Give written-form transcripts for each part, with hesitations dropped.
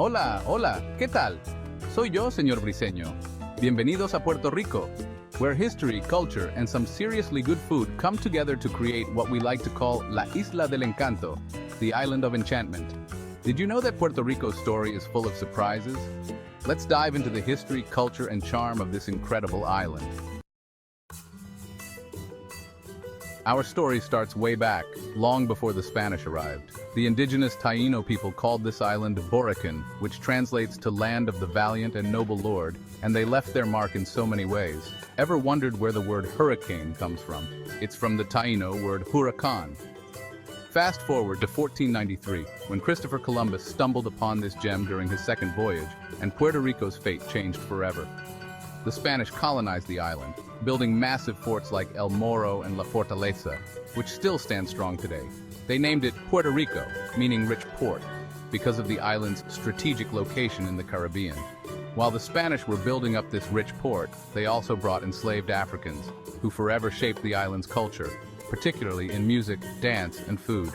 Hola, hola, ¿qué tal? Soy yo, señor Briseño. Bienvenidos a Puerto Rico, where history, culture, and some seriously good food come together to create what we like to call La Isla del Encanto, the island of enchantment. Did you know that Puerto Rico's story is full of surprises? Let's dive into the history, culture, and charm of this incredible island. Our story starts way back, long before the Spanish arrived. The indigenous Taino people called this island Borinquen, which translates to land of the valiant and noble lord, and they left their mark in so many ways. Ever wondered where the word hurricane comes from? It's from the Taino word huracan. Fast forward to 1493, when Christopher Columbus stumbled upon this gem during his second voyage, and Puerto Rico's fate changed forever. The Spanish colonized the island, building massive forts like El Morro and La Fortaleza, which still stand strong today. They named it Puerto Rico, meaning rich port, because of the island's strategic location in the Caribbean. While the Spanish were building up this rich port, they also brought enslaved Africans, who forever shaped the island's culture, particularly in music, dance, and food.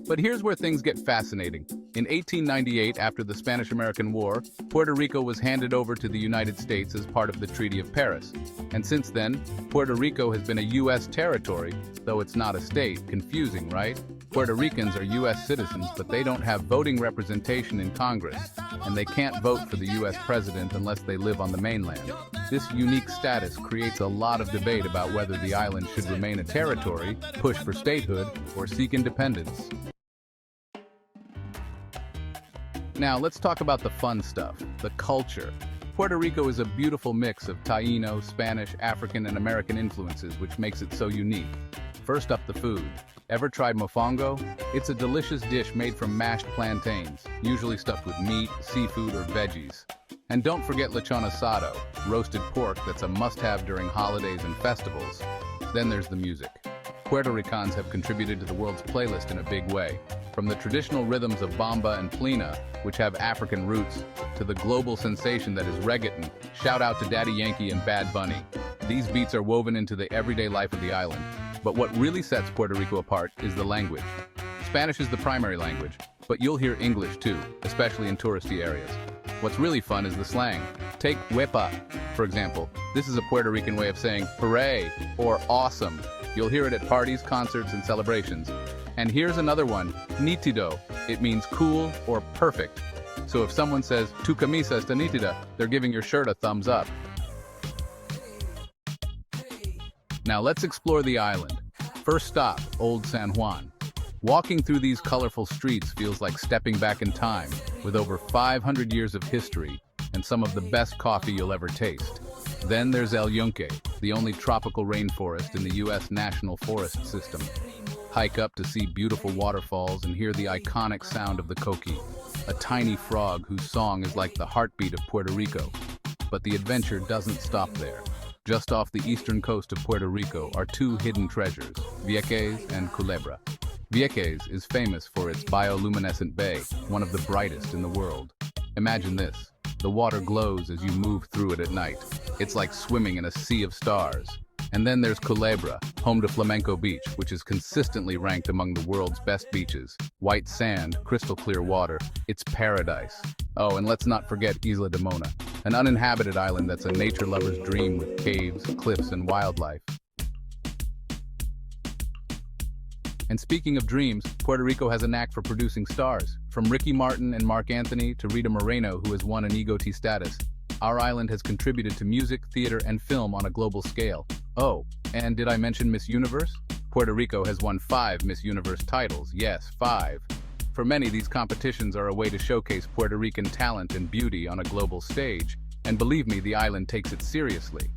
But here's where things get fascinating. In 1898, after the Spanish-American War, Puerto Rico was handed over to the United States as part of the Treaty of Paris. And since then, Puerto Rico has been a U.S. territory, though it's not a state. Confusing, right? Puerto Ricans are U.S. citizens, but they don't have voting representation in Congress, and they can't vote for the U.S. president unless they live on the mainland. This unique status creates a lot of debate about whether the island should remain a territory, push for statehood, or seek independence. Now, let's talk about the fun stuff, the culture. Puerto Rico is a beautiful mix of Taino, Spanish, African, and American influences, which makes it so unique. First up, the food. Ever tried mofongo? It's a delicious dish made from mashed plantains, usually stuffed with meat, seafood, or veggies. And don't forget lechon asado, roasted pork that's a must-have during holidays and festivals. Then there's the music. Puerto Ricans have contributed to the world's playlist in a big way. From the traditional rhythms of bamba and plena, which have African roots, to the global sensation that is reggaeton, shout out to Daddy Yankee and Bad Bunny. These beats are woven into the everyday life of the island. But what really sets Puerto Rico apart is the language. Spanish is the primary language, but you'll hear English too, especially in touristy areas. What's really fun is the slang. Take huepa, for example. This is a Puerto Rican way of saying hooray or awesome. You'll hear it at parties, concerts, and celebrations. And here's another one, nítido. It means cool or perfect. So if someone says, tu camisa está nítida, they're giving your shirt a thumbs up. Now let's explore the island. First stop, Old San Juan. Walking through these colorful streets feels like stepping back in time, with over 500 years of history and some of the best coffee you'll ever taste. Then there's El Yunque, the only tropical rainforest in the U.S. National Forest System. Hike up to see beautiful waterfalls and hear the iconic sound of the coqui, a tiny frog whose song is like the heartbeat of Puerto Rico. But the adventure doesn't stop there. Just off the eastern coast of Puerto Rico are two hidden treasures, Vieques and Culebra. Vieques is famous for its bioluminescent bay, one of the brightest in the world. Imagine this. The water glows as you move through it at night. It's like swimming in a sea of stars. And then there's Culebra, home to Flamenco Beach, which is consistently ranked among the world's best beaches. White sand, crystal clear water, it's paradise. Oh, and let's not forget Isla de Mona, an uninhabited island that's a nature lover's dream with caves, cliffs, and wildlife. And speaking of dreams, Puerto Rico has a knack for producing stars. From Ricky Martin and Mark Anthony to Rita Moreno, who has won an EGOT status, our island has contributed to music, theater, and film on a global scale. Oh, and did I mention Miss Universe? Puerto Rico has won 5 Miss Universe titles. Yes, 5. For many, these competitions are a way to showcase Puerto Rican talent and beauty on a global stage. And believe me, the island takes it seriously.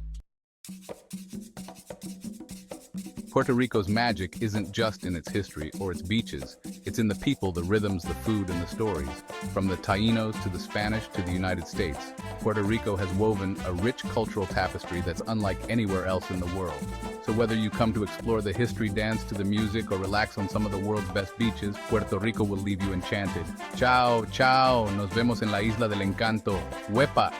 Puerto Rico's magic isn't just in its history or its beaches. It's in the people, the rhythms, the food, and the stories. From the Tainos to the Spanish to the United States, Puerto Rico has woven a rich cultural tapestry that's unlike anywhere else in the world. So whether you come to explore the history, dance to the music, or relax on some of the world's best beaches, Puerto Rico will leave you enchanted. Ciao, ciao. Nos vemos en la Isla del Encanto. Huepa.